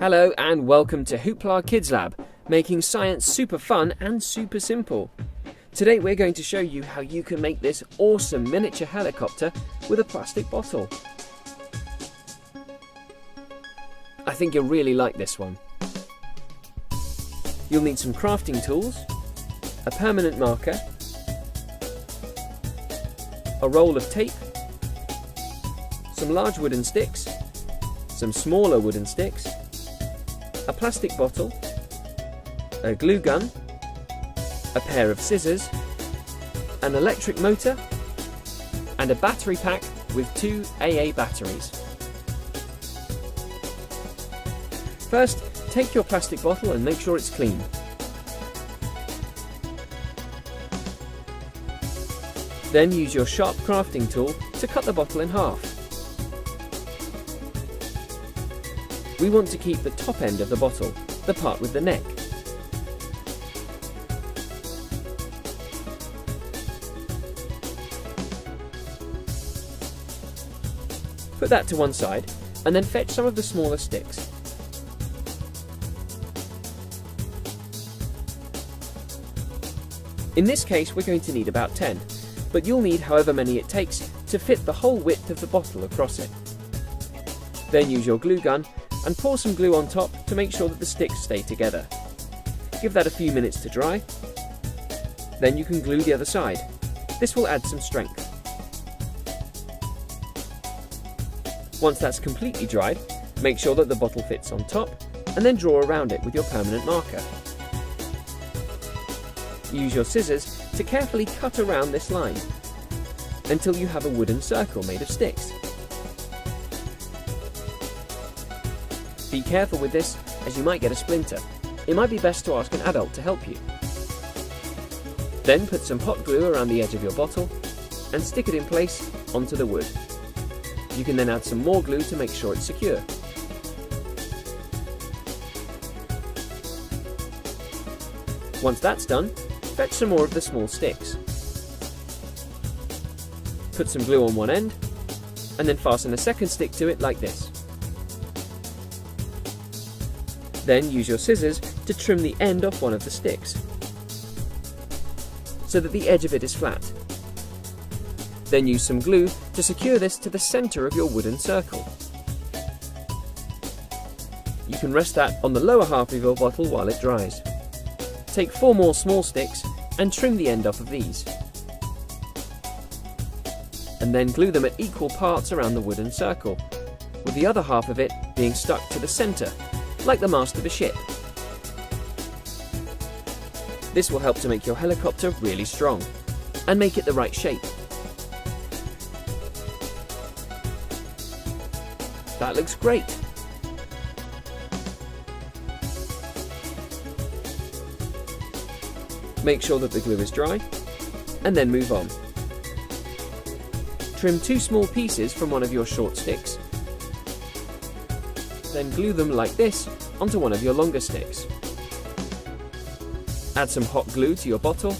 Hello and welcome to Hoopla Kids Lab, making science super fun and super simple. Today we're going to show you how you can make this awesome miniature helicopter with a plastic bottle. I think you'll really like this one. You'll need some crafting tools, a permanent marker, a roll of tape, some large wooden sticks, some smaller wooden sticks, a plastic bottle, a glue gun, a pair of scissors, an electric motor, and a battery pack with 2 AA batteries. First, take your plastic bottle and make sure it's clean. Then use your sharp crafting tool to cut the bottle in half. We want to keep the top end of the bottle, the part with the neck. Put that to one side and then fetch some of the smaller sticks. In this case we're going to need about 10, but you'll need however many it takes to fit the whole width of the bottle across it. Then use your glue gun and pour some glue on top to make sure that the sticks stay together. Give that a few minutes to dry. Then you can glue the other side. This will add some strength. Once that's completely dried, make sure that the bottle fits on top and then draw around it with your permanent marker. Use your scissors to carefully cut around this line until you have a wooden circle made of sticks. Be careful with this, as you might get a splinter. It might be best to ask an adult to help you. Then put some hot glue around the edge of your bottle and stick it in place onto the wood. You can then add some more glue to make sure it's secure. Once that's done, fetch some more of the small sticks. Put some glue on one end and then fasten a second stick to it like this. Then use your scissors to trim the end off one of the sticks so that the edge of it is flat. Then use some glue to secure this to the center of your wooden circle. You can rest that on the lower half of your bottle while it dries. Take 4 more small sticks and trim the end off of these. And then glue them at equal parts around the wooden circle, with the other half of it being stuck to the center, like the mast of a ship. This will help to make your helicopter really strong and make it the right shape. That looks great! Make sure that the glue is dry and then move on. Trim 2 small pieces from one of your short sticks. Then glue them like this onto one of your longer sticks. Add some hot glue to your bottle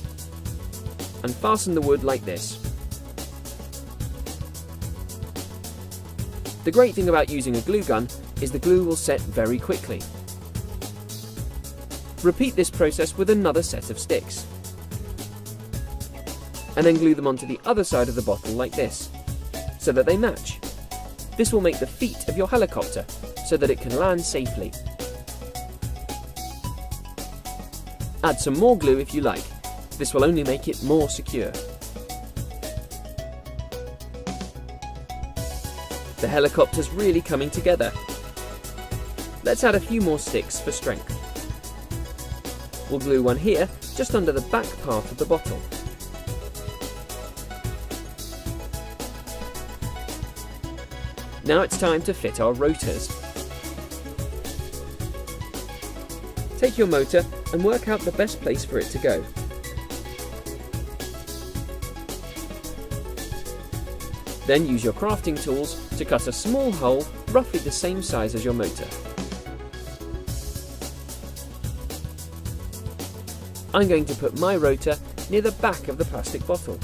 and fasten the wood like this. The great thing about using a glue gun is the glue will set very quickly. Repeat this process with another set of sticks. And then glue them onto the other side of the bottle like this, so that they match. This will make the feet of your helicopter so that it can land safely. Add some more glue if you like. This will only make it more secure. The helicopter's really coming together. Let's add a few more sticks for strength. We'll glue one here, just under the back part of the bottle. Now it's time to fit our rotors. Take your motor and work out the best place for it to go. Then use your crafting tools to cut a small hole roughly the same size as your motor. I'm going to put my rotor near the back of the plastic bottle.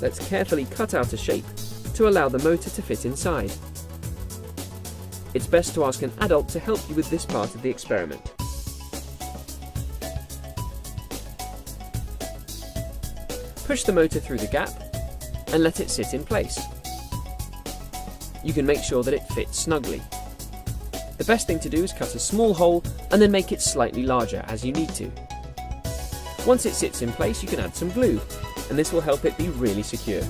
Let's carefully cut out a shape to allow the motor to fit inside. It's best to ask an adult to help you with this part of the experiment. Push the motor through the gap and let it sit in place. You can make sure that it fits snugly. The best thing to do is cut a small hole and then make it slightly larger as you need to. Once it sits in place, you can add some glue, and this will help it be really secure.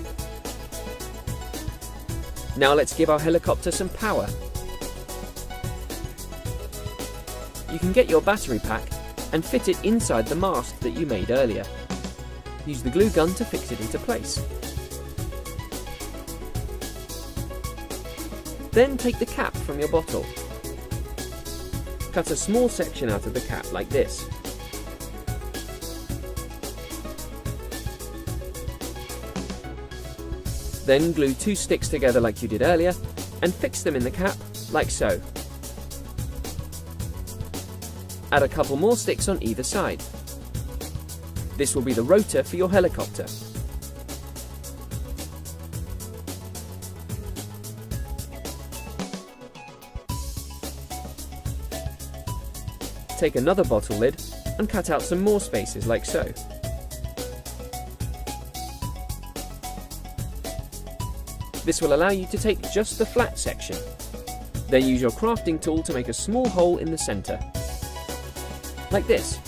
Now let's give our helicopter some power. You can get your battery pack and fit it inside the mast that you made earlier. Use the glue gun to fix it into place. Then take the cap from your bottle. Cut a small section out of the cap like this. Then glue 2 sticks together like you did earlier and fix them in the cap like so. Add a couple more sticks on either side. This will be the rotor for your helicopter. Take another bottle lid and cut out some more spaces like so. This will allow you to take just the flat section. Then use your crafting tool to make a small hole in the center. Like this.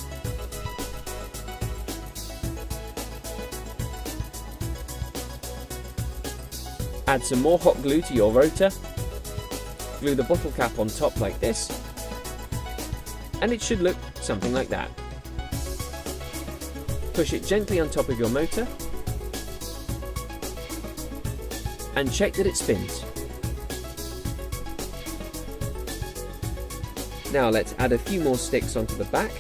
Add some more hot glue to your rotor. Glue the bottle cap on top like this. And it should look something like that. Push it gently on top of your motor and check that it spins. Now let's add a few more sticks onto the back.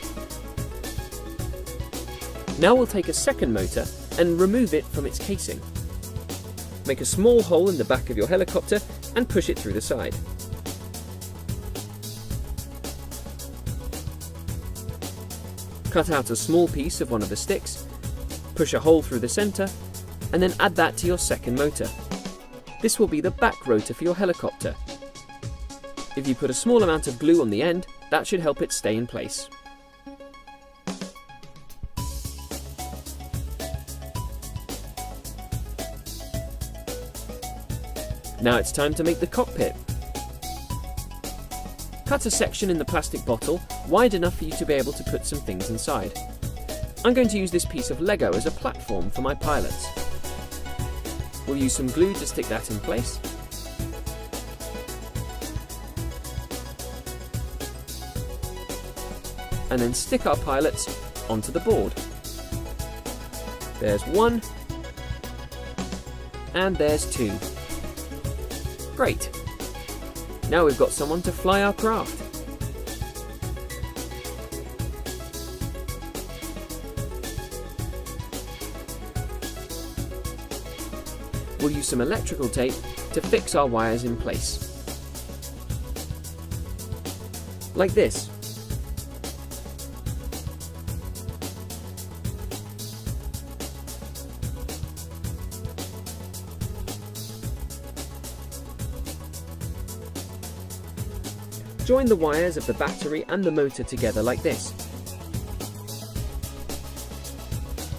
Now we'll take a second motor and remove it from its casing. Make a small hole in the back of your helicopter and push it through the side. Cut out a small piece of one of the sticks, push a hole through the center, and then add that to your second motor. This will be the back rotor for your helicopter. If you put a small amount of glue on the end, that should help it stay in place. Now it's time to make the cockpit. Cut a section in the plastic bottle wide enough for you to be able to put some things inside. I'm going to use this piece of Lego as a platform for my pilots. We'll use some glue to stick that in place. And then stick our pilots onto the board. There's 1, and there's 2. Great! Now we've got someone to fly our craft. We'll use some electrical tape to fix our wires in place. Like this. Join the wires of the battery and the motor together like this.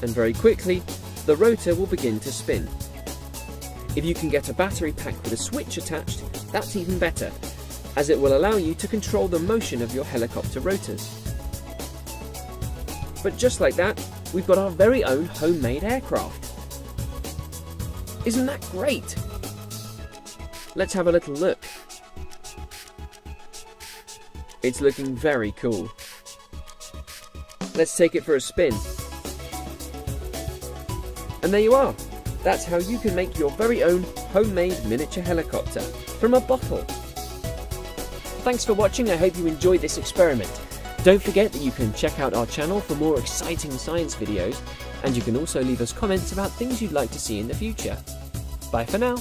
And very quickly, the rotor will begin to spin. If you can get a battery pack with a switch attached, that's even better, as it will allow you to control the motion of your helicopter rotors. But just like that, we've got our very own homemade aircraft. Isn't that great? Let's have a little look. It's looking very cool. Let's take it for a spin. And there you are. That's how you can make your very own homemade miniature helicopter from a bottle. Thanks for watching. I hope you enjoyed this experiment. Don't forget that you can check out our channel for more exciting science videos, and you can also leave us comments about things you'd like to see in the future. Bye for now.